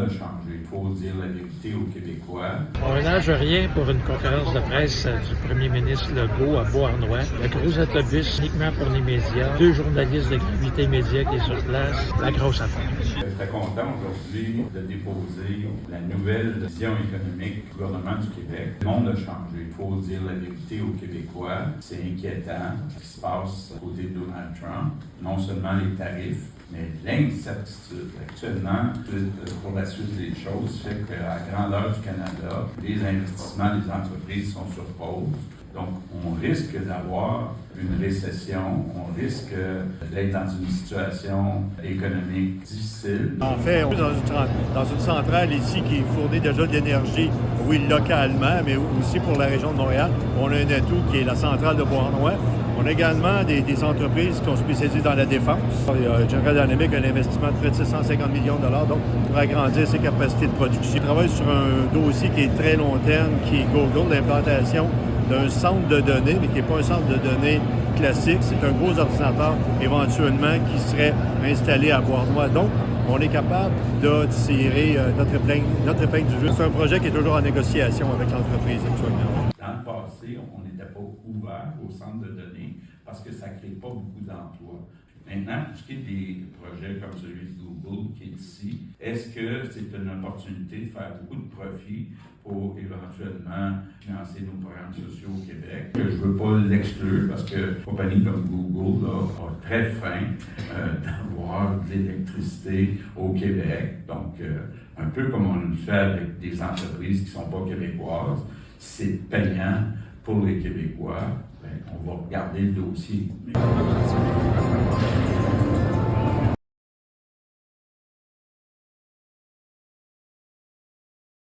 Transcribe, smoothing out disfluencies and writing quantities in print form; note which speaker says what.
Speaker 1: monde a changé. Il faut dire la vérité aux Québécois.
Speaker 2: On ménage rien pour une conférence de presse du premier ministre Legault à Beauharnois. Le gros autobus uniquement pour les médias. 2 journalistes de Gravité Média qui est sur place. La grosse affaire.
Speaker 1: Je suis très content aujourd'hui de déposer la nouvelle vision économique du gouvernement du Québec. Le monde a changé. Il faut dire la vérité aux Québécois. C'est inquiétant ce qui se passe à côté de Donald Trump. Non seulement les tarifs, mais l'incertitude. Actuellement, pour la suite des choses, fait qu'à la grandeur du Canada, les investissements des entreprises sont sur pause. Donc, on risque d'avoir une récession, on risque d'être dans une situation économique difficile.
Speaker 3: En fait, on est dans une centrale ici qui fournit déjà de l'énergie, oui, localement, mais aussi pour la région de Montréal. On a un atout qui est la centrale de Beauharnois. On a également des entreprises qui sont spécialisées dans la défense. General Dynamics a un investissement de près de 650 millions de dollars donc, pour agrandir ses capacités de production. On travaille sur un dossier qui est très long terme, qui est Google, l'implantation d'un centre de données, mais qui n'est pas un centre de données classique. C'est un gros ordinateur, éventuellement, qui serait installé à Beauharnois. Donc, on est capable de tirer notre épingle du jeu. C'est un projet qui est toujours en négociation avec l'entreprise actuellement.
Speaker 1: Dans le passé, on n'était pas ouvert au centre de données parce que ça ne crée pas beaucoup d'emplois. Maintenant, pour ce qui est des projets comme celui de Google qui est ici, est-ce que c'est une opportunité de faire beaucoup de profit pour éventuellement financer nos programmes sociaux au Québec? Je ne veux pas l'exclure parce que une compagnie comme Google là, a très faim d'avoir de l'électricité au Québec. Donc, un peu comme on le fait avec des entreprises qui ne sont pas québécoises, c'est payant pour les Québécois. Bien, on va regarder le dossier.